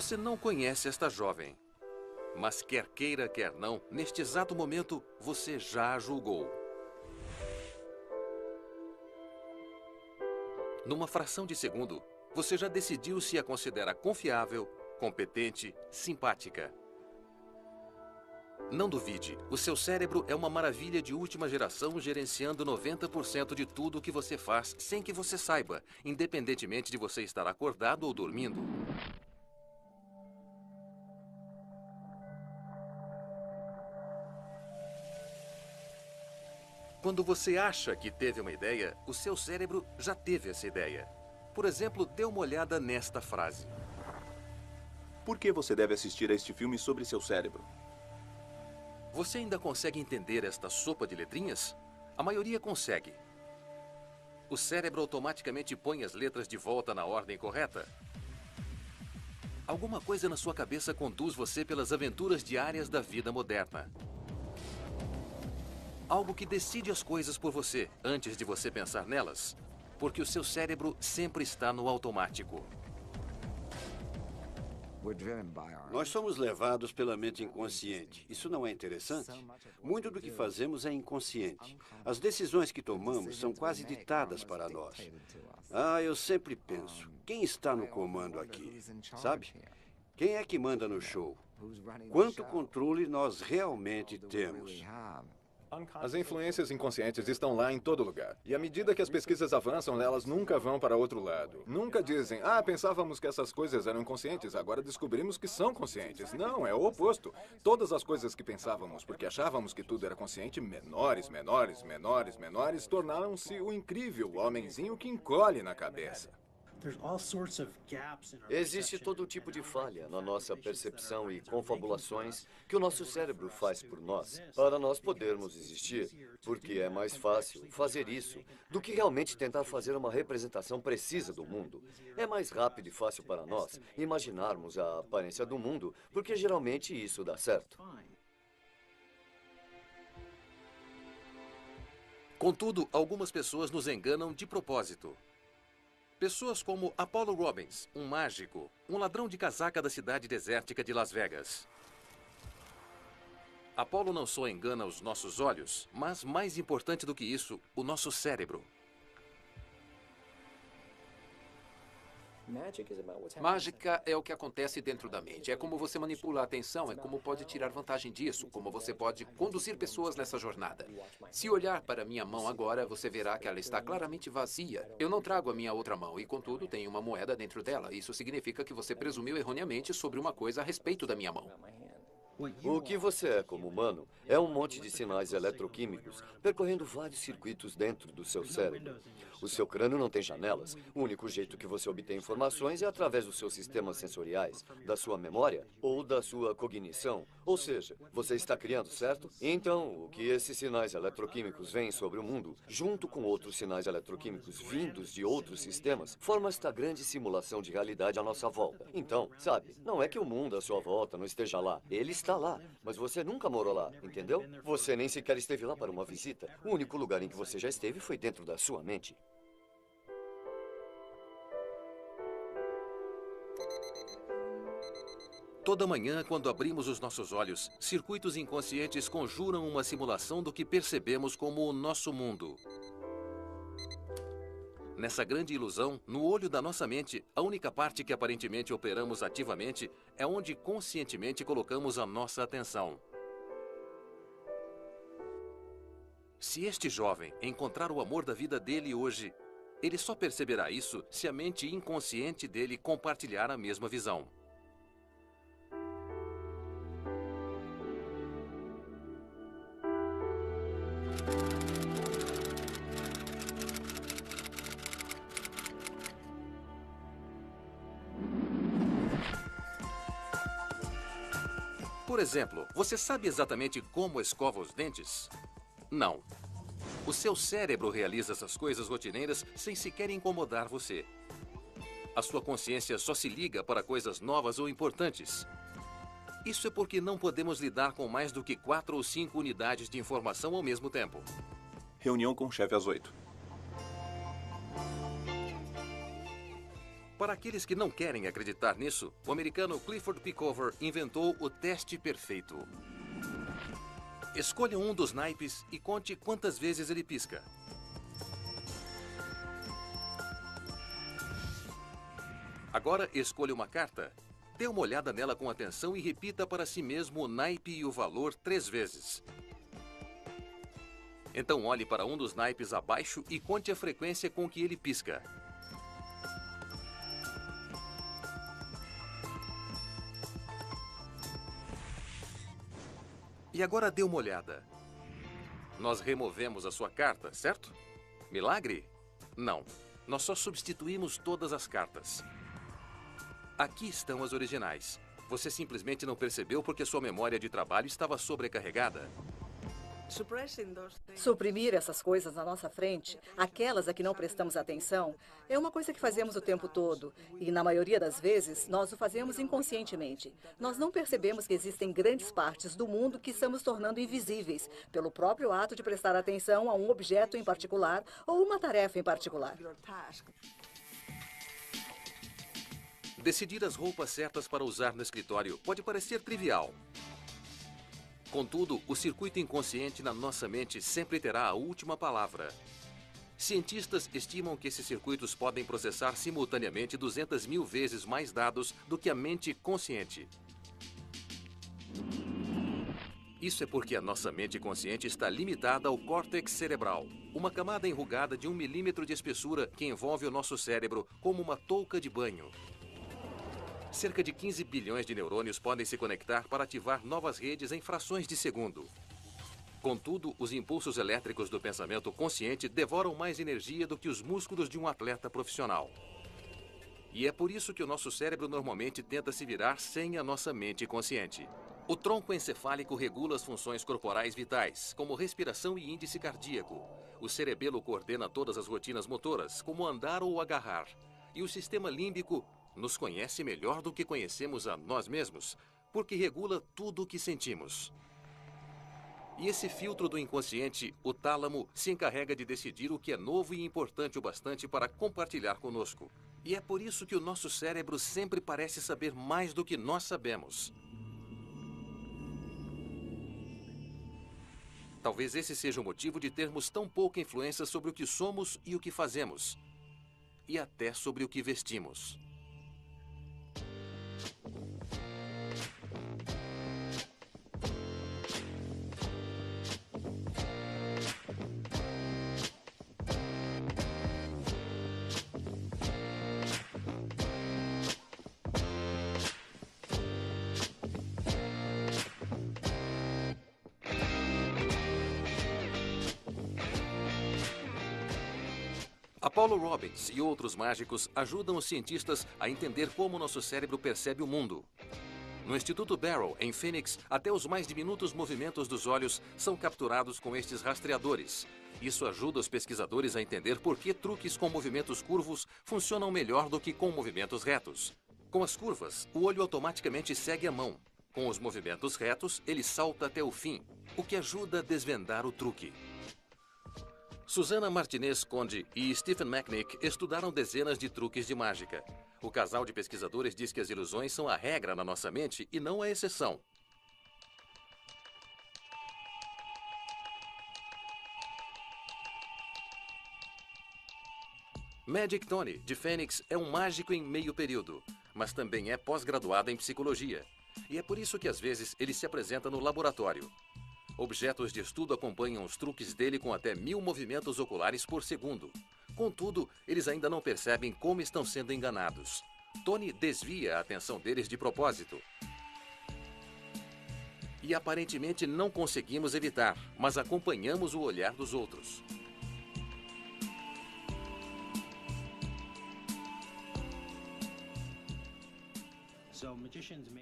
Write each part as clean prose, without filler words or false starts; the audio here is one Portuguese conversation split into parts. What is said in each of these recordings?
Você não conhece esta jovem. Mas quer queira, quer não, neste exato momento, você já a julgou. Numa fração de segundo, você já decidiu se a considera confiável, competente, simpática. Não duvide, o seu cérebro é uma maravilha de última geração gerenciando 90% de tudo o que você faz sem que você saiba, independentemente de você estar acordado ou dormindo. Quando você acha que teve uma ideia, o seu cérebro já teve essa ideia. Por exemplo, dê uma olhada nesta frase. Por que você deve assistir a este filme sobre seu cérebro? Você ainda consegue entender esta sopa de letrinhas? A maioria consegue. O cérebro automaticamente põe as letras de volta na ordem correta. Alguma coisa na sua cabeça conduz você pelas aventuras diárias da vida moderna. Algo que decide as coisas por você, antes de você pensar nelas. Porque o seu cérebro sempre está no automático. Nós somos levados pela mente inconsciente. Isso não é interessante? Muito do que fazemos é inconsciente. As decisões que tomamos são quase ditadas para nós. Eu sempre penso, quem está no comando aqui? Sabe? Quem é que manda no show? Quanto controle nós realmente temos? As influências inconscientes estão lá em todo lugar. E à medida que as pesquisas avançam, elas nunca vão para outro lado. Nunca dizem, pensávamos que essas coisas eram inconscientes, agora descobrimos que são conscientes. Não, é o oposto. Todas as coisas que pensávamos, porque achávamos que tudo era consciente, menores, tornaram-se o incrível homenzinho que encolhe na cabeça. Existe todo tipo de falha na nossa percepção e confabulações que o nosso cérebro faz por nós, para nós podermos existir, porque é mais fácil fazer isso do que realmente tentar fazer uma representação precisa do mundo. É mais rápido e fácil para nós imaginarmos a aparência do mundo, porque geralmente isso dá certo. Contudo, algumas pessoas nos enganam de propósito. Pessoas como Apollo Robbins, um mágico, um ladrão de casaca da cidade desértica de Las Vegas. Apollo não só engana os nossos olhos, mas, mais importante do que isso, o nosso cérebro. Mágica é o que acontece dentro da mente. É como você manipula a atenção, é como pode tirar vantagem disso, como você pode conduzir pessoas nessa jornada. Se olhar para minha mão agora, você verá que ela está claramente vazia. Eu não trago a minha outra mão e, contudo, tem uma moeda dentro dela. Isso significa que você presumiu erroneamente sobre uma coisa a respeito da minha mão. O que você é como humano é um monte de sinais eletroquímicos percorrendo vários circuitos dentro do seu cérebro. O seu crânio não tem janelas. O único jeito que você obtém informações é através dos seus sistemas sensoriais, da sua memória ou da sua cognição. Ou seja, você está criando, certo? Então, o que esses sinais eletroquímicos veem sobre o mundo, junto com outros sinais eletroquímicos vindos de outros sistemas, forma esta grande simulação de realidade à nossa volta. Então, sabe, não é que o mundo à sua volta não esteja lá. Ele está lá, mas você nunca morou lá, entendeu? Você nem sequer esteve lá para uma visita. O único lugar em que você já esteve foi dentro da sua mente. Toda manhã, quando abrimos os nossos olhos, circuitos inconscientes conjuram uma simulação do que percebemos como o nosso mundo. Nessa grande ilusão, no olho da nossa mente, a única parte que aparentemente operamos ativamente é onde conscientemente colocamos a nossa atenção. Se este jovem encontrar o amor da vida dele hoje, ele só perceberá isso se a mente inconsciente dele compartilhar a mesma visão. Por exemplo, você sabe exatamente como escova os dentes? Não. O seu cérebro realiza essas coisas rotineiras sem sequer incomodar você. A sua consciência só se liga para coisas novas ou importantes. Isso é porque não podemos lidar com mais do que 4 ou 5 unidades de informação ao mesmo tempo. Reunião com o chefe às 8. Para aqueles que não querem acreditar nisso, o americano Clifford Pickover inventou o teste perfeito. Escolha um dos naipes e conte quantas vezes ele pisca. Agora escolha uma carta. Dê uma olhada nela com atenção e repita para si mesmo o naipe e o valor 3 vezes. Então olhe para um dos naipes abaixo e conte a frequência com que ele pisca. E agora dê uma olhada. Nós removemos a sua carta, certo? Milagre? Não. Nós só substituímos todas as cartas. Aqui estão as originais. Você simplesmente não percebeu porque sua memória de trabalho estava sobrecarregada. Suprimir essas coisas na nossa frente, aquelas a que não prestamos atenção, é uma coisa que fazemos o tempo todo. E, na maioria das vezes, nós o fazemos inconscientemente. Nós não percebemos que existem grandes partes do mundo que estamos tornando invisíveis, pelo próprio ato de prestar atenção a um objeto em particular ou uma tarefa em particular. Decidir as roupas certas para usar no escritório pode parecer trivial. Contudo, o circuito inconsciente na nossa mente sempre terá a última palavra. Cientistas estimam que esses circuitos podem processar simultaneamente 200.000 vezes mais dados do que a mente consciente. Isso é porque a nossa mente consciente está limitada ao córtex cerebral, uma camada enrugada de 1 milímetro de espessura que envolve o nosso cérebro como uma touca de banho. Cerca de 15 bilhões de neurônios podem se conectar para ativar novas redes em frações de segundo. Contudo, os impulsos elétricos do pensamento consciente devoram mais energia do que os músculos de um atleta profissional. E é por isso que o nosso cérebro normalmente tenta se virar sem a nossa mente consciente. O tronco encefálico regula as funções corporais vitais, como respiração e índice cardíaco. O cerebelo coordena todas as rotinas motoras, como andar ou agarrar. E o sistema límbico nos conhece melhor do que conhecemos a nós mesmos, porque regula tudo o que sentimos. E esse filtro do inconsciente, o tálamo, se encarrega de decidir o que é novo e importante o bastante para compartilhar conosco. E é por isso que o nosso cérebro sempre parece saber mais do que nós sabemos. Talvez esse seja o motivo de termos tão pouca influência sobre o que somos e o que fazemos. E até sobre o que vestimos. Apollo Robbins e outros mágicos ajudam os cientistas a entender como nosso cérebro percebe o mundo. No Instituto Barrow, em Phoenix, até os mais diminutos movimentos dos olhos são capturados com estes rastreadores. Isso ajuda os pesquisadores a entender por que truques com movimentos curvos funcionam melhor do que com movimentos retos. Com as curvas, o olho automaticamente segue a mão. Com os movimentos retos, ele salta até o fim, o que ajuda a desvendar o truque. Susana Martinez Conde e Stephen Macknick estudaram dezenas de truques de mágica. O casal de pesquisadores diz que as ilusões são a regra na nossa mente e não a exceção. Magic Tony, de Phoenix, é um mágico em meio período, mas também é pós-graduado em psicologia. E é por isso que às vezes ele se apresenta no laboratório. Objetos de estudo acompanham os truques dele com até 1000 movimentos oculares por segundo. Contudo, eles ainda não percebem como estão sendo enganados. Tony desvia a atenção deles de propósito. E aparentemente não conseguimos evitar, mas acompanhamos o olhar dos outros.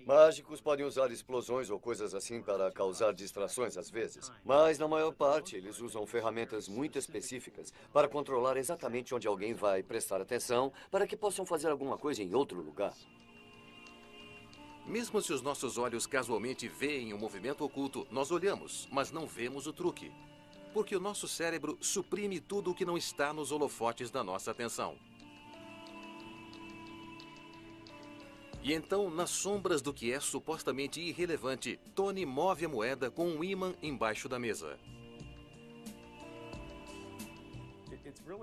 Mágicos podem usar explosões ou coisas assim para causar distrações às vezes. Mas, na maior parte, eles usam ferramentas muito específicas para controlar exatamente onde alguém vai prestar atenção para que possam fazer alguma coisa em outro lugar. Mesmo se os nossos olhos casualmente veem um movimento oculto, nós olhamos, mas não vemos o truque. Porque o nosso cérebro suprime tudo o que não está nos holofotes da nossa atenção. E então, nas sombras do que é supostamente irrelevante, Tony move a moeda com um ímã embaixo da mesa.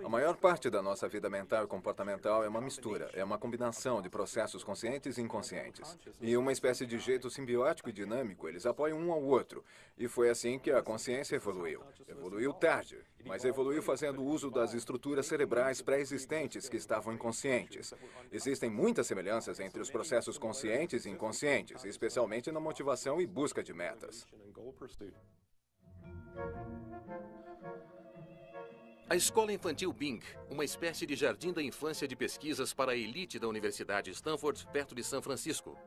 A maior parte da nossa vida mental e comportamental é uma mistura, é uma combinação de processos conscientes e inconscientes. E uma espécie de jeito simbiótico e dinâmico, eles apoiam um ao outro. E foi assim que a consciência evoluiu. Evoluiu tarde, mas evoluiu fazendo uso das estruturas cerebrais pré-existentes que estavam inconscientes. Existem muitas semelhanças entre os processos conscientes e inconscientes, especialmente na motivação e busca de metas. A Escola Infantil Bing, uma espécie de jardim da infância de pesquisas para a elite da Universidade Stanford, perto de São Francisco.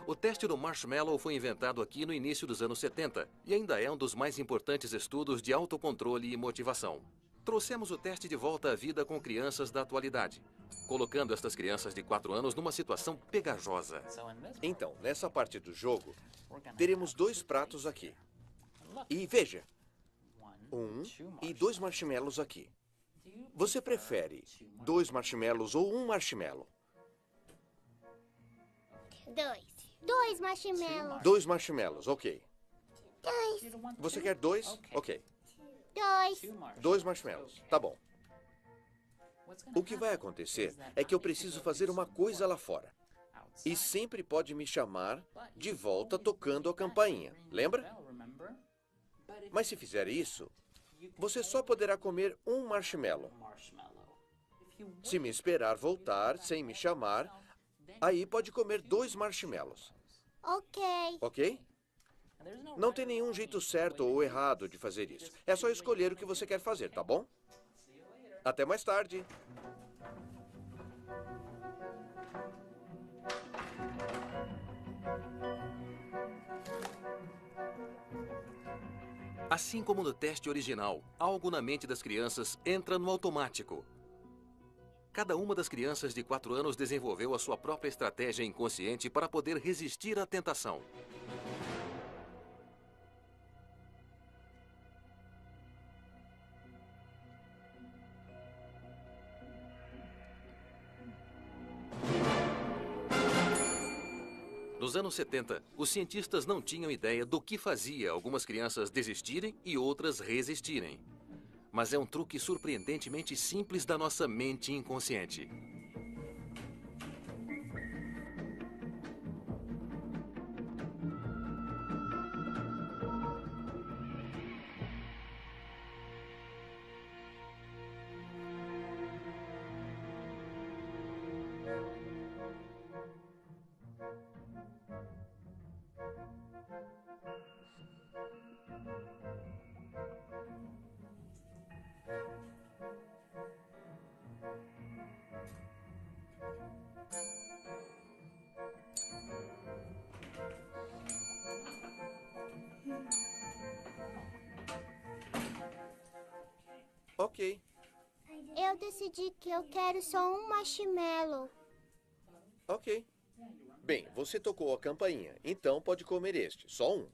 O teste do marshmallow foi inventado aqui no início dos anos 70 e ainda é um dos mais importantes estudos de autocontrole e motivação. Trouxemos o teste de volta à vida com crianças da atualidade, colocando estas crianças de 4 anos numa situação pegajosa. Então, nessa parte do jogo, teremos 2 pratos aqui. E veja, 1 e 2 marshmallows aqui. Você prefere 2 marshmallows ou 1 marshmallow? 2 marshmallows. 2 marshmallows, ok. 2. Você quer 2? Ok. 2. 2 marshmallows, tá bom. O que vai acontecer é que eu preciso fazer uma coisa lá fora. E sempre pode me chamar de volta tocando a campainha, lembra? Mas se fizer isso, você só poderá comer 1 marshmallow. Se me esperar voltar sem me chamar, aí pode comer 2 marshmallows. Ok. Ok? Não tem nenhum jeito certo ou errado de fazer isso. É só escolher o que você quer fazer, tá bom? Até mais tarde. Assim como no teste original, algo na mente das crianças entra no automático. Cada uma das crianças de 4 anos desenvolveu a sua própria estratégia inconsciente para poder resistir à tentação. Nos anos 70, os cientistas não tinham ideia do que fazia algumas crianças desistirem e outras resistirem. Mas é um truque surpreendentemente simples da nossa mente inconsciente. Ok. Eu decidi que eu quero só 1 marshmallow. Ok. Bem, você tocou a campainha, então pode comer este, só 1.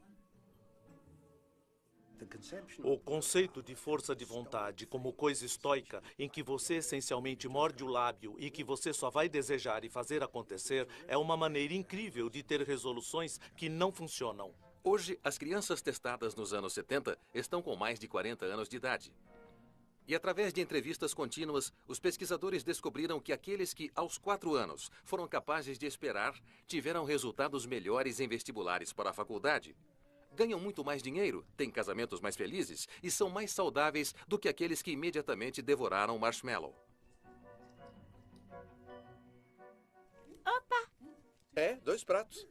O conceito de força de vontade como coisa estoica, em que você essencialmente morde o lábio e que você só vai desejar e fazer acontecer, é uma maneira incrível de ter resoluções que não funcionam. Hoje, as crianças testadas nos anos 70 estão com mais de 40 anos de idade. E através de entrevistas contínuas, os pesquisadores descobriram que aqueles que, aos 4 anos, foram capazes de esperar, tiveram resultados melhores em vestibulares para a faculdade. Ganham muito mais dinheiro, têm casamentos mais felizes e são mais saudáveis do que aqueles que imediatamente devoraram marshmallow. Opa! É, 2 pratos.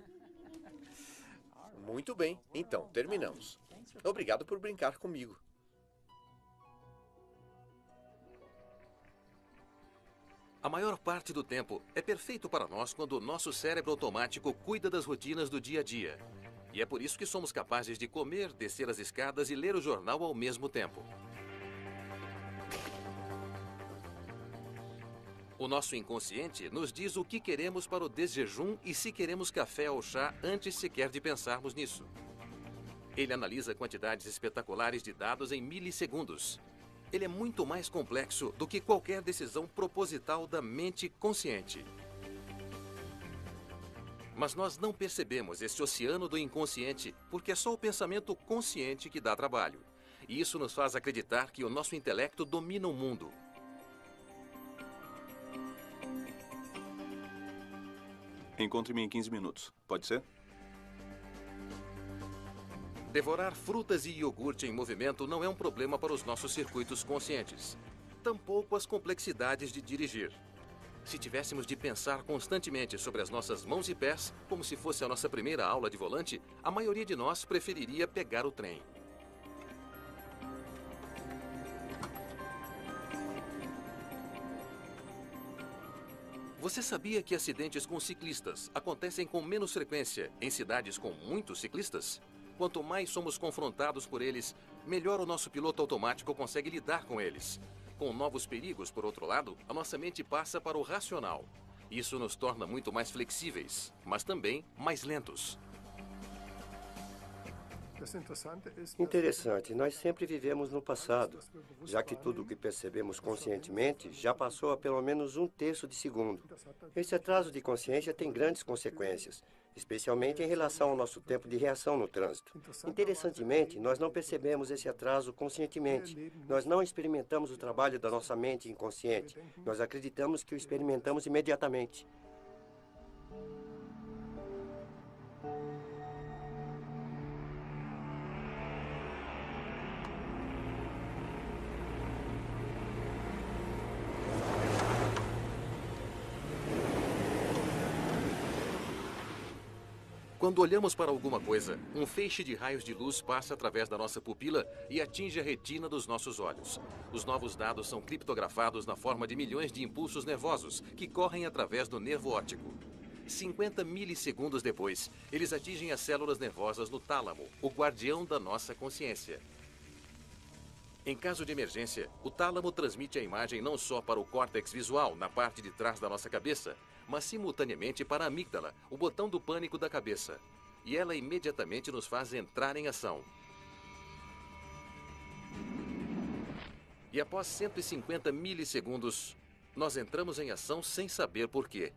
Muito bem, então, terminamos. Obrigado por brincar comigo. A maior parte do tempo é perfeito para nós quando o nosso cérebro automático cuida das rotinas do dia a dia. E é por isso que somos capazes de comer, descer as escadas e ler o jornal ao mesmo tempo. O nosso inconsciente nos diz o que queremos para o desjejum e se queremos café ou chá antes sequer de pensarmos nisso. Ele analisa quantidades espetaculares de dados em milissegundos. Ele é muito mais complexo do que qualquer decisão proposital da mente consciente. Mas nós não percebemos esse oceano do inconsciente porque é só o pensamento consciente que dá trabalho. E isso nos faz acreditar que o nosso intelecto domina o mundo. Encontre-me em 15 minutos. Pode ser? Devorar frutas e iogurte em movimento não é um problema para os nossos circuitos conscientes. Tampouco as complexidades de dirigir. Se tivéssemos de pensar constantemente sobre as nossas mãos e pés, como se fosse a nossa primeira aula de volante, a maioria de nós preferiria pegar o trem. Você sabia que acidentes com ciclistas acontecem com menos frequência em cidades com muitos ciclistas? Quanto mais somos confrontados por eles, melhor o nosso piloto automático consegue lidar com eles. Com novos perigos, por outro lado, a nossa mente passa para o racional. Isso nos torna muito mais flexíveis, mas também mais lentos. Interessante, nós sempre vivemos no passado, já que tudo o que percebemos conscientemente já passou a pelo menos 1/3 de segundo. Esse atraso de consciência tem grandes consequências, especialmente em relação ao nosso tempo de reação no trânsito. Interessantemente, nós não percebemos esse atraso conscientemente. Nós não experimentamos o trabalho da nossa mente inconsciente. Nós acreditamos que o experimentamos imediatamente. Quando olhamos para alguma coisa, um feixe de raios de luz passa através da nossa pupila e atinge a retina dos nossos olhos. Os novos dados são criptografados na forma de milhões de impulsos nervosos que correm através do nervo óptico. 50 milissegundos depois, eles atingem as células nervosas no tálamo, o guardião da nossa consciência. Em caso de emergência, o tálamo transmite a imagem não só para o córtex visual, na parte de trás da nossa cabeça, mas simultaneamente para a amígdala, o botão do pânico da cabeça. E ela imediatamente nos faz entrar em ação. E após 150 milissegundos, nós entramos em ação sem saber por quê.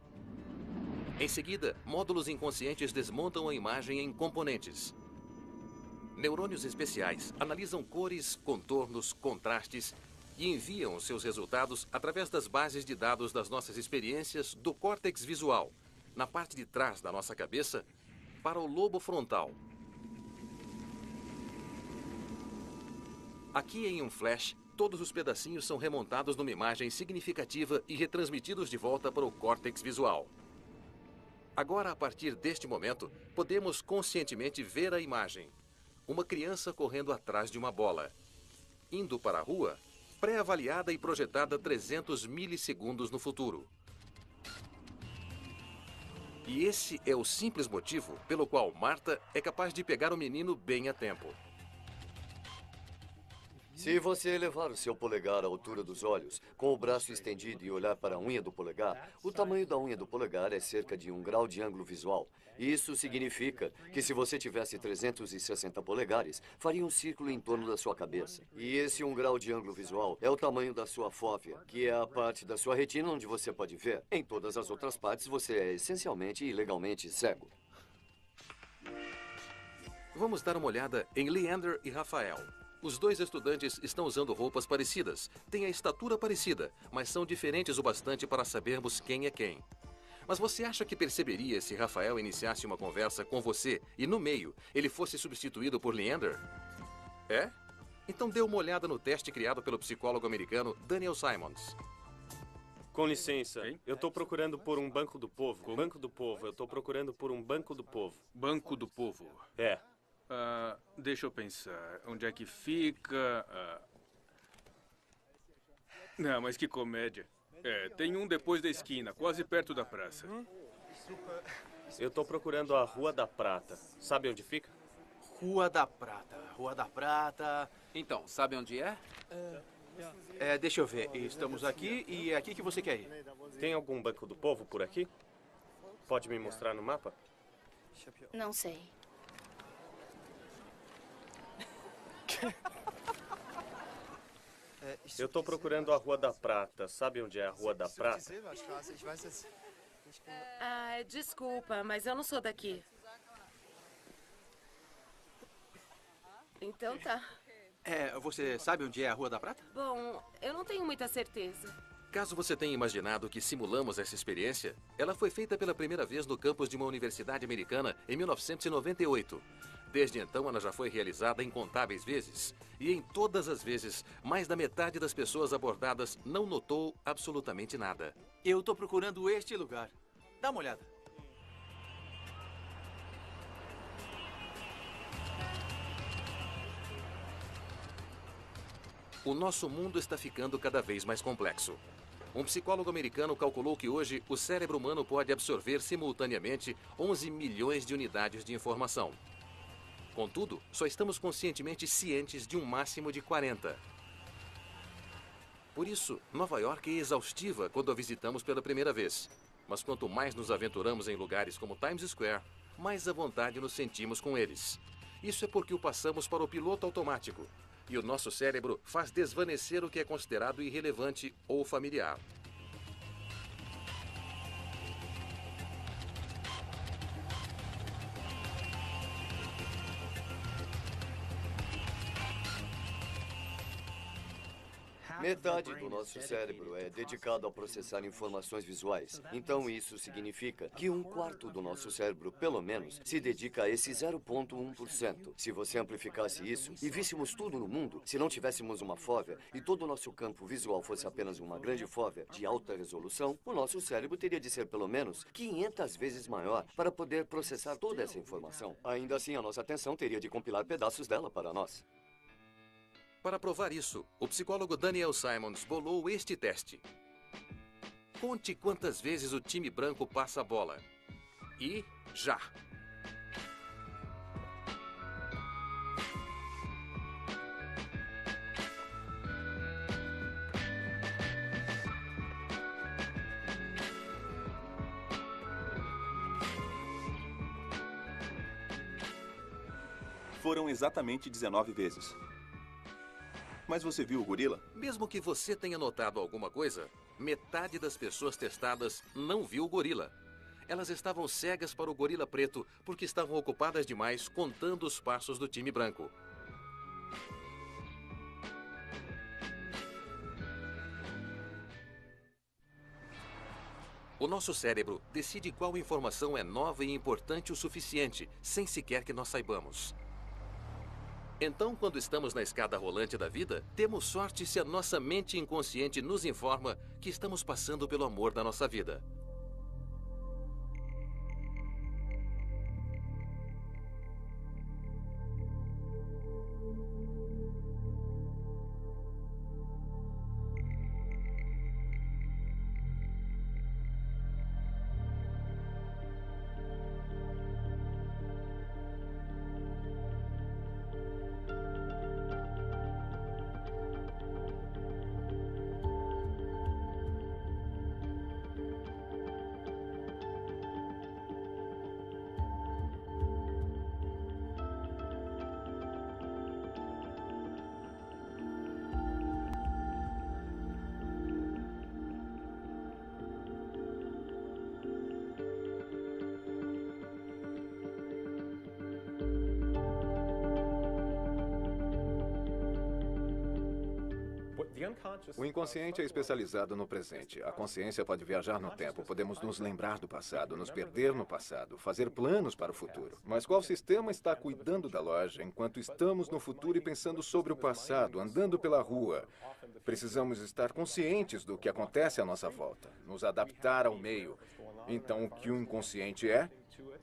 Em seguida, módulos inconscientes desmontam a imagem em componentes. Neurônios especiais analisam cores, contornos, contrastes e enviam os seus resultados através das bases de dados das nossas experiências do córtex visual, na parte de trás da nossa cabeça, para o lobo frontal. Aqui em um flash, todos os pedacinhos são remontados numa imagem significativa e retransmitidos de volta para o córtex visual. Agora, a partir deste momento, podemos conscientemente ver a imagem. Uma criança correndo atrás de uma bola, indo para a rua, pré-avaliada e projetada 300 milissegundos no futuro. E esse é o simples motivo pelo qual Marta é capaz de pegar o menino bem a tempo. Se você elevar o seu polegar à altura dos olhos, com o braço estendido e olhar para a unha do polegar, o tamanho da unha do polegar é cerca de 1 grau de ângulo visual. Isso significa que se você tivesse 360 polegares, faria um círculo em torno da sua cabeça. E esse 1 grau de ângulo visual é o tamanho da sua fóvea, que é a parte da sua retina onde você pode ver. Em todas as outras partes, você é essencialmente e legalmente cego. Vamos dar uma olhada em Leander e Rafael. Os dois estudantes estão usando roupas parecidas, têm a estatura parecida, mas são diferentes o bastante para sabermos quem é quem. Mas você acha que perceberia se Rafael iniciasse uma conversa com você e, no meio, ele fosse substituído por Leander? É? Então dê uma olhada no teste criado pelo psicólogo americano Daniel Simons. Com licença, eu estou procurando por um banco do povo. Banco do povo, eu estou procurando por um banco do povo. Banco do povo? É. Deixa eu pensar. Onde é que fica? Não, mas que comédia. Tem um depois da esquina, quase perto da praça. Eu estou procurando a Rua da Prata. Sabe onde fica? Rua da Prata. Rua da Prata. Então, sabe onde é? Deixa eu ver. Estamos aqui e é aqui que você quer ir. Tem algum banco do povo por aqui? Pode me mostrar no mapa? Não sei. Eu estou procurando a Rua da Prata. Sabe onde é a Rua da Prata? Desculpa, mas eu não sou daqui. Então tá. Você sabe onde é a Rua da Prata? Bom, eu não tenho muita certeza. Caso você tenha imaginado que simulamos essa experiência, ela foi feita pela primeira vez no campus de uma universidade americana em 1998. Desde então, ela já foi realizada incontáveis vezes. E em todas as vezes, mais da metade das pessoas abordadas não notou absolutamente nada. Eu estou procurando este lugar. Dá uma olhada. O nosso mundo está ficando cada vez mais complexo. Um psicólogo americano calculou que hoje o cérebro humano pode absorver simultaneamente 11 milhões de unidades de informação. Contudo, só estamos conscientemente cientes de um máximo de 40. Por isso, Nova York é exaustiva quando a visitamos pela primeira vez. Mas quanto mais nos aventuramos em lugares como Times Square, mais à vontade nos sentimos com eles. Isso é porque o passamos para o piloto automático. E o nosso cérebro faz desvanecer o que é considerado irrelevante ou familiar. Metade do nosso cérebro é dedicado a processar informações visuais. Então isso significa que 1/4 do nosso cérebro, pelo menos, se dedica a esse 0,1%. Se você amplificasse isso e víssemos tudo no mundo, se não tivéssemos uma fóvea e todo o nosso campo visual fosse apenas uma grande fóvea de alta resolução, o nosso cérebro teria de ser pelo menos 500 vezes maior para poder processar toda essa informação. Ainda assim, a nossa atenção teria de compilar pedaços dela para nós. Para provar isso, o psicólogo Daniel Simons bolou este teste. Conte quantas vezes o time branco passa a bola. E já! Foram exatamente 19 vezes. Mas você viu o gorila? Mesmo que você tenha notado alguma coisa, metade das pessoas testadas não viu o gorila. Elas estavam cegas para o gorila preto porque estavam ocupadas demais contando os passos do time branco. O nosso cérebro decide qual informação é nova e importante o suficiente, sem sequer que nós saibamos. Então, quando estamos na escada rolante da vida, temos sorte se a nossa mente inconsciente nos informa que estamos passando pelo amor da nossa vida. O inconsciente é especializado no presente. A consciência pode viajar no tempo. Podemos nos lembrar do passado, nos perder no passado, fazer planos para o futuro. Mas qual sistema está cuidando da loja enquanto estamos no futuro e pensando sobre o passado, andando pela rua? Precisamos estar conscientes do que acontece à nossa volta, nos adaptar ao meio. Então, o que o inconsciente é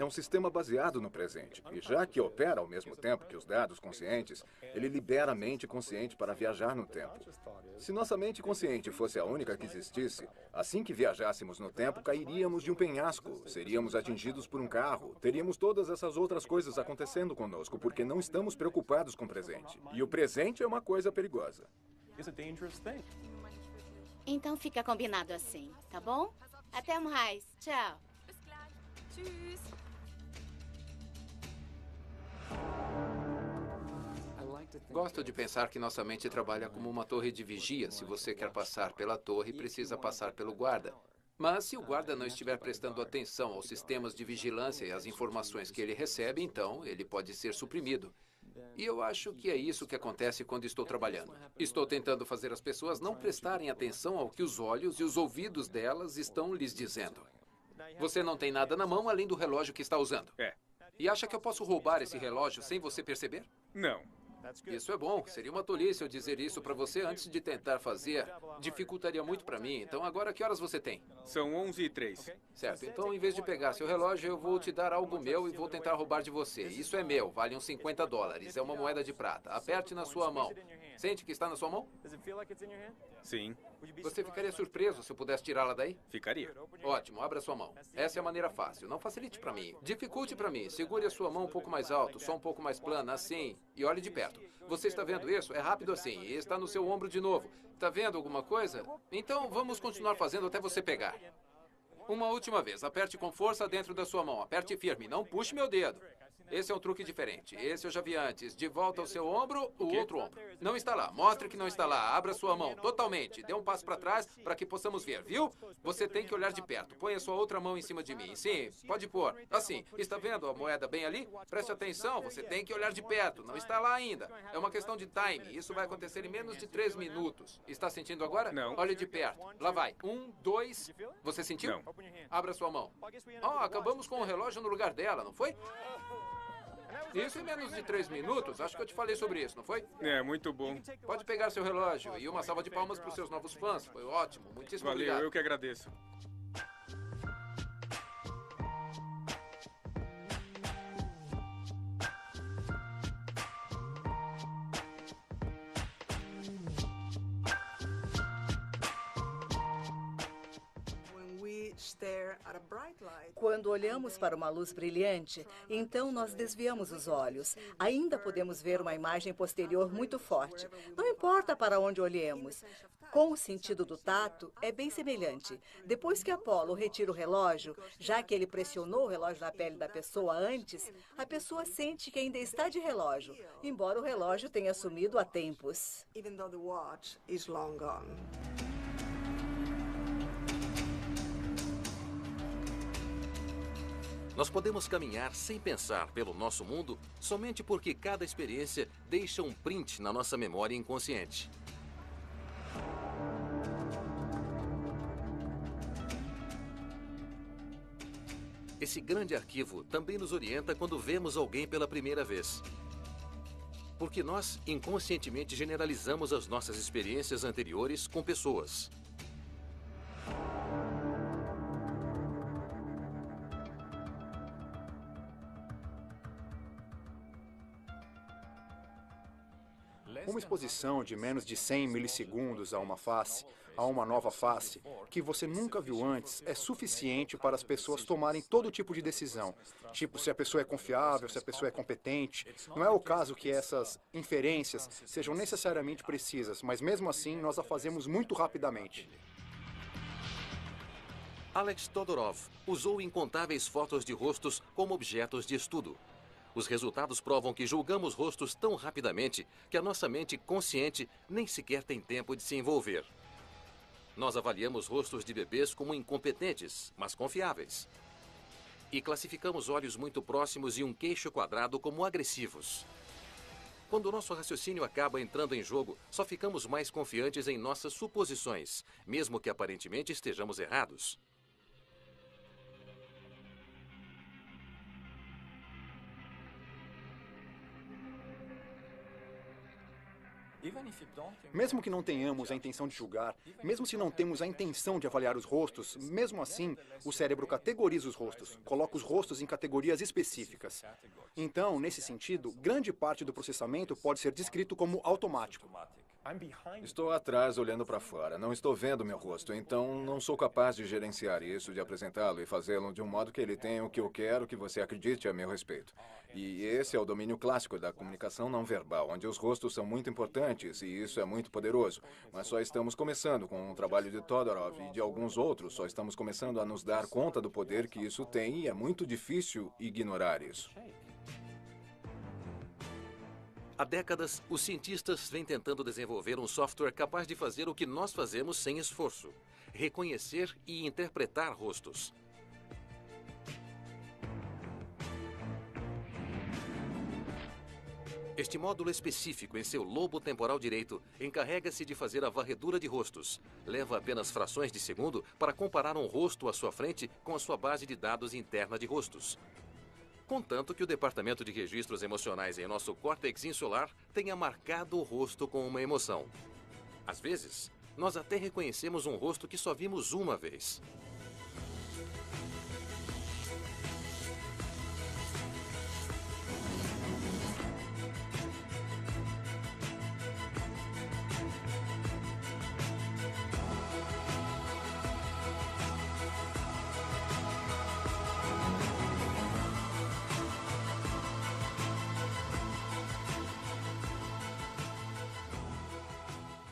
um sistema baseado no presente. E já que opera ao mesmo tempo que os dados conscientes, ele libera a mente consciente para viajar no tempo. Se nossa mente consciente fosse a única que existisse, assim que viajássemos no tempo, cairíamos de um penhasco, seríamos atingidos por um carro, teríamos todas essas outras coisas acontecendo conosco, porque não estamos preocupados com o presente. E o presente é uma coisa perigosa. Então fica combinado assim, tá bom? Até mais. Tchau. Gosto de pensar que nossa mente trabalha como uma torre de vigia. Se você quer passar pela torre, precisa passar pelo guarda. Mas se o guarda não estiver prestando atenção aos sistemas de vigilância e às informações que ele recebe, então ele pode ser suprimido. E eu acho que é isso que acontece quando estou trabalhando. Estou tentando fazer as pessoas não prestarem atenção ao que os olhos e os ouvidos delas estão lhes dizendo. Você não tem nada na mão além do relógio que está usando. E acha que eu posso roubar esse relógio sem você perceber? Não. Isso é bom. Seria uma tolice eu dizer isso para você antes de tentar fazer. Dificultaria muito para mim. Então, agora, que horas você tem? São 11h03. Certo. Então, em vez de pegar seu relógio, eu vou te dar algo meu e vou tentar roubar de você. Isso é meu. Vale uns $50. É uma moeda de prata. Aperte na sua mão. Sente que está na sua mão? Sim. Você ficaria surpreso se eu pudesse tirá-la daí? Ficaria. Ótimo. Abra sua mão. Essa é a maneira fácil. Não facilite para mim. Dificulte para mim. Segure a sua mão um pouco mais alto, só um pouco mais plana, assim. E olhe de perto. Você está vendo isso? É rápido assim. E está no seu ombro de novo. Está vendo alguma coisa? Então vamos continuar fazendo até você pegar. Uma última vez. Aperte com força dentro da sua mão. Aperte firme. Não puxe meu dedo. Esse é um truque diferente. Esse eu já vi antes. De volta ao seu ombro, o outro ombro. Não está lá. Mostre que não está lá. Abra sua mão totalmente. Dê um passo para trás para que possamos ver, viu? Você tem que olhar de perto. Põe a sua outra mão em cima de mim. Sim, pode pôr. Assim. Está vendo a moeda bem ali? Preste atenção. Você tem que olhar de perto. Não está lá ainda. É uma questão de time. Isso vai acontecer em menos de 3 minutos. Está sentindo agora? Não. Olhe de perto. Lá vai. 1, 2. Você sentiu? Não. Abra sua mão. Acabamos com o relógio no lugar dela, não foi? Isso em menos de 3 minutos? Acho que eu te falei sobre isso, não foi? É, muito bom. Pode pegar seu relógio e uma salva de palmas para os seus novos fãs. Foi ótimo. Muitíssimo Valeu, obrigado. eu que agradeço. Quando olhamos para uma luz brilhante, então nós desviamos os olhos. Ainda podemos ver uma imagem posterior muito forte. Não importa para onde olhemos. Com o sentido do tato, é bem semelhante. Depois que Apolo retira o relógio, já que ele pressionou o relógio na pele da pessoa antes, a pessoa sente que ainda está de relógio, embora o relógio tenha sumido há tempos. Nós podemos caminhar sem pensar pelo nosso mundo somente porque cada experiência deixa um print na nossa memória inconsciente. Esse grande arquivo também nos orienta quando vemos alguém pela primeira vez. Porque nós inconscientemente generalizamos as nossas experiências anteriores com pessoas. Uma exposição de menos de 100 milissegundos a uma face, a uma nova face, que você nunca viu antes, é suficiente para as pessoas tomarem todo tipo de decisão. Tipo, se a pessoa é confiável, se a pessoa é competente. Não é o caso que essas inferências sejam necessariamente precisas, mas mesmo assim nós a fazemos muito rapidamente. Alex Todorov usou incontáveis fotos de rostos como objetos de estudo. Os resultados provam que julgamos rostos tão rapidamente que a nossa mente consciente nem sequer tem tempo de se envolver. Nós avaliamos rostos de bebês como incompetentes, mas confiáveis. E classificamos olhos muito próximos e um queixo quadrado como agressivos. Quando o nosso raciocínio acaba entrando em jogo, só ficamos mais confiantes em nossas suposições, mesmo que aparentemente estejamos errados. Mesmo que não tenhamos a intenção de julgar, mesmo se não temos a intenção de avaliar os rostos, mesmo assim, o cérebro categoriza os rostos, coloca os rostos em categorias específicas. Então, nesse sentido, grande parte do processamento pode ser descrito como automático. Estou atrás olhando para fora, não estou vendo meu rosto, então não sou capaz de gerenciar isso, de apresentá-lo e fazê-lo de um modo que ele tenha o que eu quero que você acredite a meu respeito. E esse é o domínio clássico da comunicação não verbal, onde os rostos são muito importantes e isso é muito poderoso. Mas só estamos começando com o trabalho de Todorov e de alguns outros, só estamos começando a nos dar conta do poder que isso tem e é muito difícil ignorar isso. Há décadas, os cientistas vêm tentando desenvolver um software capaz de fazer o que nós fazemos sem esforço. reconhecer e interpretar rostos. Este módulo específico em seu lobo temporal direito encarrega-se de fazer a varredura de rostos. Leva apenas frações de segundo para comparar um rosto à sua frente com a sua base de dados interna de rostos. Contanto que o departamento de registros emocionais em nosso córtex insular tenha marcado o rosto com uma emoção. Às vezes, nós até reconhecemos um rosto que só vimos uma vez.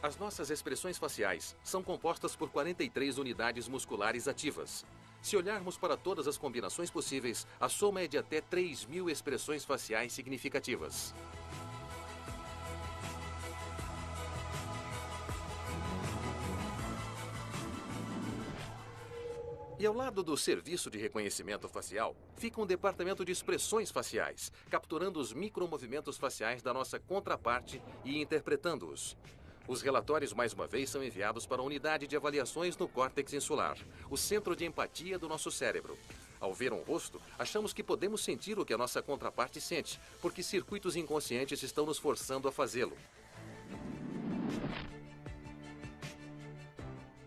As nossas expressões faciais são compostas por 43 unidades musculares ativas. Se olharmos para todas as combinações possíveis, a soma é de até 3.000 expressões faciais significativas. E ao lado do serviço de reconhecimento facial, fica um departamento de expressões faciais, capturando os micromovimentos faciais da nossa contraparte e interpretando-os. Os relatórios, mais uma vez, são enviados para a unidade de avaliações no córtex insular, o centro de empatia do nosso cérebro. Ao ver um rosto, achamos que podemos sentir o que a nossa contraparte sente, porque circuitos inconscientes estão nos forçando a fazê-lo.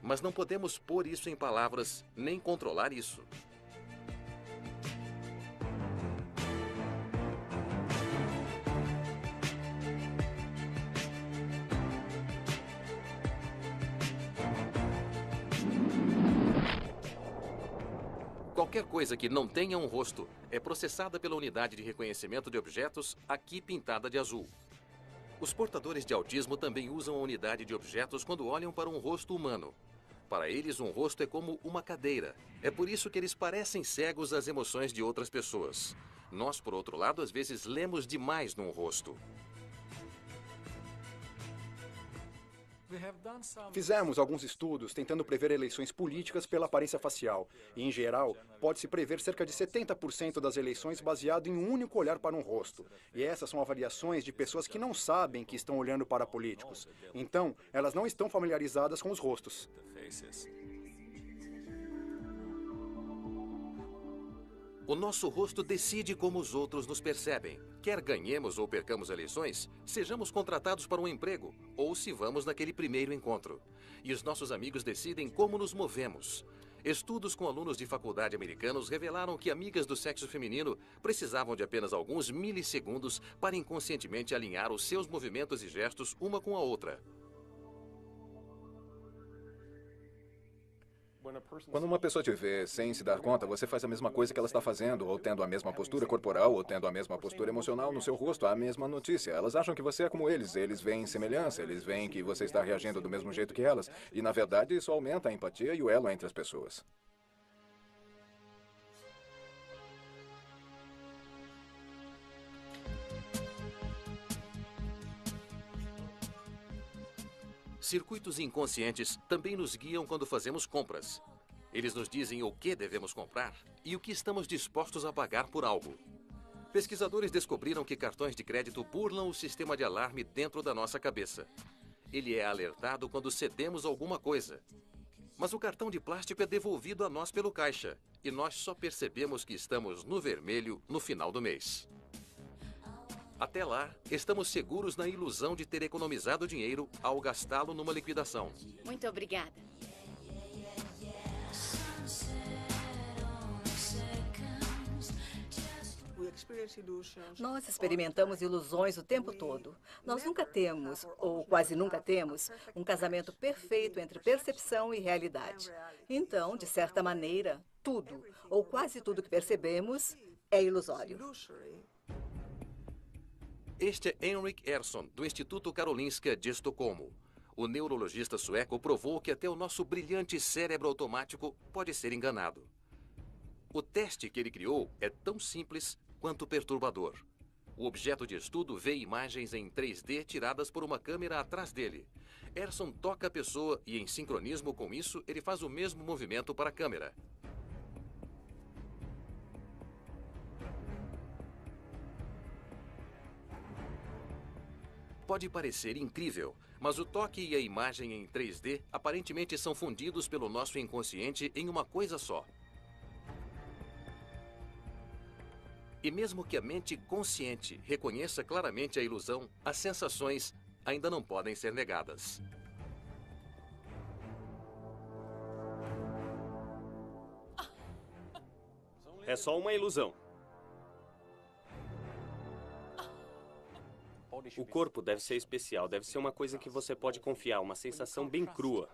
Mas não podemos pôr isso em palavras, nem controlar isso. Qualquer coisa que não tenha um rosto é processada pela unidade de reconhecimento de objetos, aqui pintada de azul. Os portadores de autismo também usam a unidade de objetos quando olham para um rosto humano. Para eles, um rosto é como uma cadeira. É por isso que eles parecem cegos às emoções de outras pessoas. Nós, por outro lado, às vezes lemos demais num rosto. Fizemos alguns estudos tentando prever eleições políticas pela aparência facial. E, em geral, pode-se prever cerca de 70% das eleições baseado em um único olhar para um rosto. E essas são avaliações de pessoas que não sabem que estão olhando para políticos. Então, elas não estão familiarizadas com os rostos. O nosso rosto decide como os outros nos percebem. Quer ganhemos ou percamos eleições, sejamos contratados para um emprego, ou se vamos naquele primeiro encontro. E os nossos amigos decidem como nos movemos. Estudos com alunos de faculdade americanos revelaram que amigas do sexo feminino precisavam de apenas alguns milissegundos para inconscientemente alinhar os seus movimentos e gestos uma com a outra. Quando uma pessoa te vê sem se dar conta, você faz a mesma coisa que ela está fazendo, ou tendo a mesma postura corporal, ou tendo a mesma postura emocional no seu rosto, a mesma notícia. Elas acham que você é como eles veem semelhança, eles veem que você está reagindo do mesmo jeito que elas. E, na verdade, isso aumenta a empatia e o elo entre as pessoas. Circuitos inconscientes também nos guiam quando fazemos compras. Eles nos dizem o que devemos comprar e o que estamos dispostos a pagar por algo. Pesquisadores descobriram que cartões de crédito burlam o sistema de alarme dentro da nossa cabeça. Ele é alertado quando cedemos alguma coisa. Mas o cartão de plástico é devolvido a nós pelo caixa e nós só percebemos que estamos no vermelho no final do mês. Até lá, estamos seguros na ilusão de ter economizado dinheiro ao gastá-lo numa liquidação. Muito obrigada. Nós experimentamos ilusões o tempo todo. Nós nunca temos, ou quase nunca temos, um casamento perfeito entre percepção e realidade. Então, de certa maneira, tudo, ou quase tudo que percebemos, é ilusório. Este é Henrik Ersson, do Instituto Karolinska de Estocolmo. O neurologista sueco provou que até o nosso brilhante cérebro automático pode ser enganado. O teste que ele criou é tão simples quanto perturbador. O objeto de estudo vê imagens em 3D tiradas por uma câmera atrás dele. Erson toca a pessoa e, em sincronismo com isso, ele faz o mesmo movimento para a câmera. Pode parecer incrível, mas o toque e a imagem em 3D aparentemente são fundidos pelo nosso inconsciente em uma coisa só. E mesmo que a mente consciente reconheça claramente a ilusão, as sensações ainda não podem ser negadas. É só uma ilusão. O corpo deve ser especial, deve ser uma coisa que você pode confiar, uma sensação bem crua.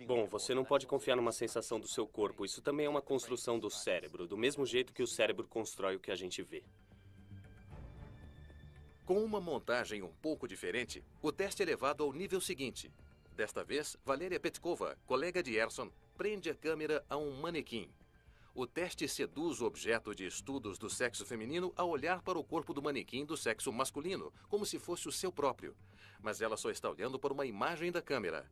Bom, você não pode confiar numa sensação do seu corpo. Isso também é uma construção do cérebro, do mesmo jeito que o cérebro constrói o que a gente vê. Com uma montagem um pouco diferente, o teste é levado ao nível seguinte. Desta vez, Valéria Petkova, colega de Erson, prende a câmera a um manequim. O teste seduz o objeto de estudos do sexo feminino a olhar para o corpo do manequim do sexo masculino, como se fosse o seu próprio. Mas ela só está olhando para uma imagem da câmera.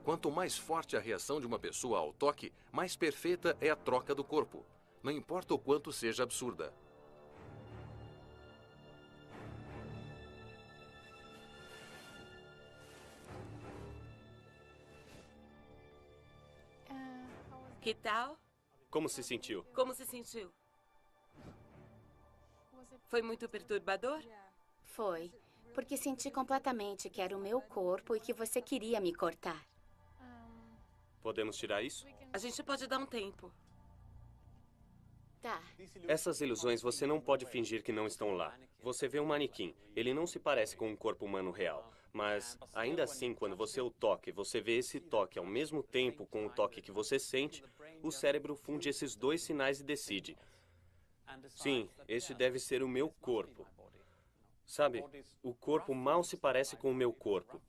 Quanto mais forte a reação de uma pessoa ao toque, mais perfeita é a troca do corpo. Não importa o quanto seja absurda. Que tal? Como se sentiu? Como se sentiu? Foi muito perturbador? Foi, porque senti completamente que era o meu corpo e que você queria me cortar. Podemos tirar isso? A gente pode dar um tempo. Tá. Essas ilusões você não pode fingir que não estão lá. Você vê um manequim. Ele não se parece com um corpo humano real. Mas, ainda assim, quando você o toca e você vê esse toque ao mesmo tempo com o toque que você sente, o cérebro funde esses dois sinais e decide: sim, este deve ser o meu corpo. Sabe, o corpo mal se parece com o meu corpo.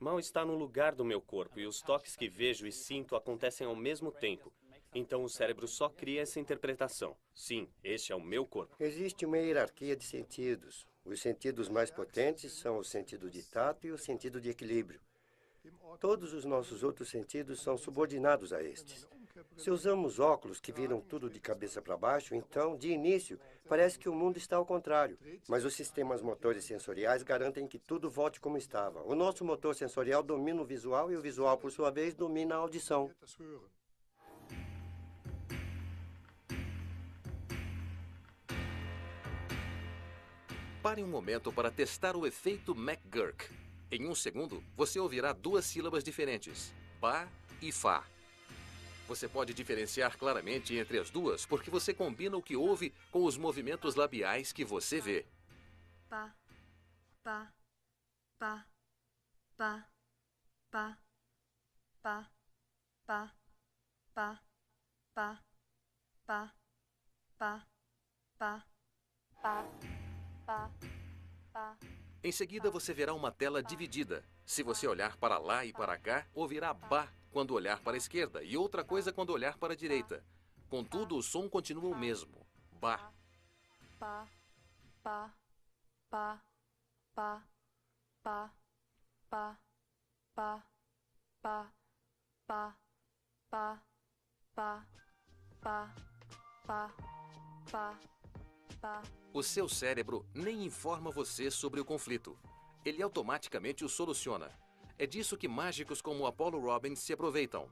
Mal está no lugar do meu corpo e os toques que vejo e sinto acontecem ao mesmo tempo. Então o cérebro só cria essa interpretação. Sim, este é o meu corpo. Existe uma hierarquia de sentidos. Os sentidos mais potentes são o sentido de tato e o sentido de equilíbrio. Todos os nossos outros sentidos são subordinados a estes. Se usamos óculos que viram tudo de cabeça para baixo, então, de início, parece que o mundo está ao contrário. Mas os sistemas motores sensoriais garantem que tudo volte como estava. O nosso motor sensorial domina o visual e o visual, por sua vez, domina a audição. Pare um momento para testar o efeito McGurk. Em um segundo, você ouvirá duas sílabas diferentes, Pá e Fá. Você pode diferenciar claramente entre as duas porque você combina o que ouve com os movimentos labiais que você vê. Pá, pá, pá, pá, pá, pá, pá, pá, pá, pá, pá, pá, pá, pá, pá. Em seguida, você verá uma tela dividida. Se você olhar para lá e para cá, ouvirá Bá quando olhar para a esquerda e outra coisa quando olhar para a direita. Contudo, o som continua o mesmo. Bá. Pá, pá, pá, pá, pá, pá, pá, pá, pá, pá, pá, pá, pá, pá, pá. O seu cérebro nem informa você sobre o conflito. Ele automaticamente o soluciona. É disso que mágicos como Apollo Robbins se aproveitam.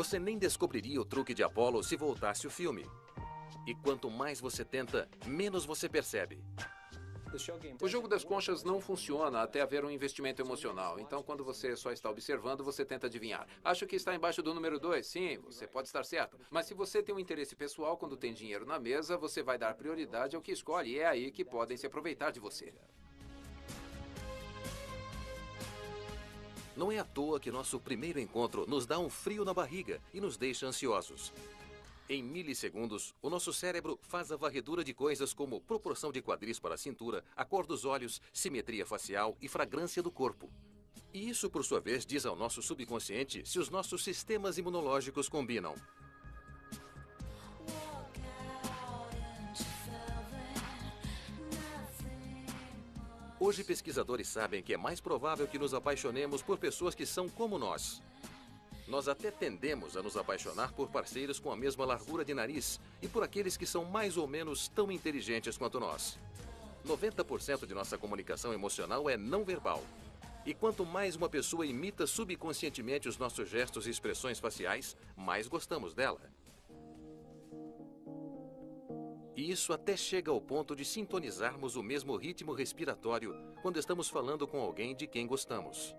Você nem descobriria o truque de Apollo se voltasse o filme. E quanto mais você tenta, menos você percebe. O jogo das conchas não funciona até haver um investimento emocional. Então, quando você só está observando, você tenta adivinhar. Acho que está embaixo do número 2. Sim, você pode estar certo. Mas se você tem um interesse pessoal quando tem dinheiro na mesa, você vai dar prioridade ao que escolhe. E é aí que podem se aproveitar de você. Não é à toa que nosso primeiro encontro nos dá um frio na barriga e nos deixa ansiosos. Em milissegundos, o nosso cérebro faz a varredura de coisas como proporção de quadris para a cintura, a cor dos olhos, simetria facial e fragrância do corpo. E isso, por sua vez, diz ao nosso subconsciente se os nossos sistemas imunológicos combinam. Hoje, pesquisadores sabem que é mais provável que nos apaixonemos por pessoas que são como nós. Nós até tendemos a nos apaixonar por parceiros com a mesma largura de nariz e por aqueles que são mais ou menos tão inteligentes quanto nós. 90% de nossa comunicação emocional é não verbal. E quanto mais uma pessoa imita subconscientemente os nossos gestos e expressões faciais, mais gostamos dela. E isso até chega ao ponto de sintonizarmos o mesmo ritmo respiratório quando estamos falando com alguém de quem gostamos.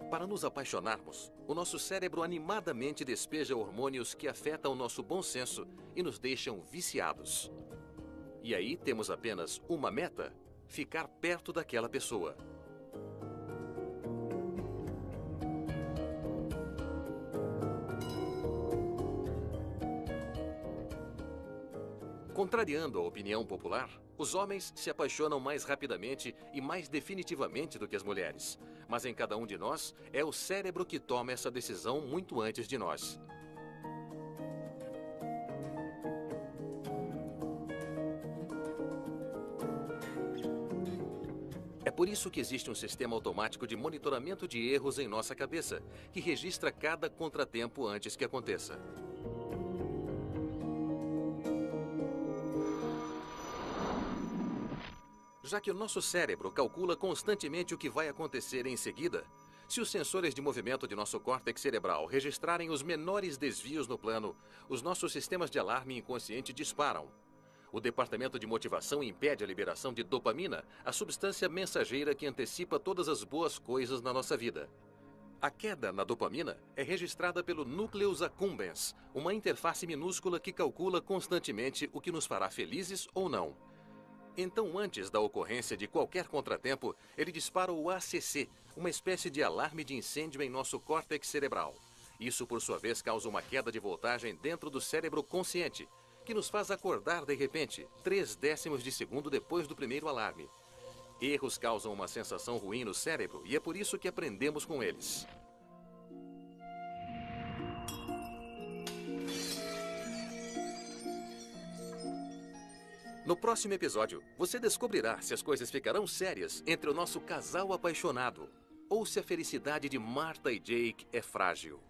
Para nos apaixonarmos, o nosso cérebro animadamente despeja hormônios que afetam o nosso bom senso e nos deixam viciados. E aí temos apenas uma meta: ficar perto daquela pessoa. Contrariando a opinião popular, os homens se apaixonam mais rapidamente e mais definitivamente do que as mulheres. Mas em cada um de nós, é o cérebro que toma essa decisão muito antes de nós. É por isso que existe um sistema automático de monitoramento de erros em nossa cabeça, que registra cada contratempo antes que aconteça. Já que o nosso cérebro calcula constantemente o que vai acontecer em seguida, se os sensores de movimento de nosso córtex cerebral registrarem os menores desvios no plano, os nossos sistemas de alarme inconsciente disparam. O departamento de motivação impede a liberação de dopamina, a substância mensageira que antecipa todas as boas coisas na nossa vida. A queda na dopamina é registrada pelo núcleus accumbens, uma interface minúscula que calcula constantemente o que nos fará felizes ou não. Então, antes da ocorrência de qualquer contratempo, ele dispara o ACC, uma espécie de alarme de incêndio em nosso córtex cerebral. Isso, por sua vez, causa uma queda de voltagem dentro do cérebro consciente, que nos faz acordar de repente, 0,3 de segundo depois do primeiro alarme. Erros causam uma sensação ruim no cérebro e é por isso que aprendemos com eles. No próximo episódio, você descobrirá se as coisas ficarão sérias entre o nosso casal apaixonado ou se a felicidade de Martha e Jake é frágil.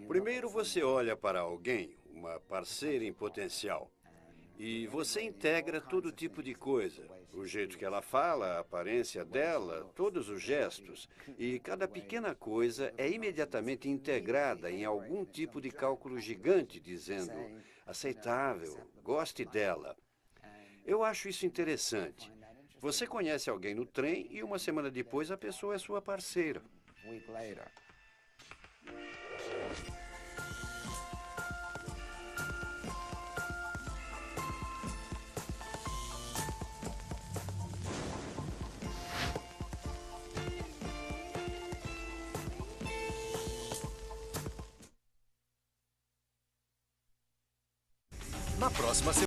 Primeiro você olha para alguém, uma parceira em potencial, e você integra todo tipo de coisa. O jeito que ela fala, a aparência dela, todos os gestos. E cada pequena coisa é imediatamente integrada em algum tipo de cálculo gigante, dizendo: aceitável, goste dela. Eu acho isso interessante. Você conhece alguém no trem e uma semana depois a pessoa é sua parceira. Na próxima semana.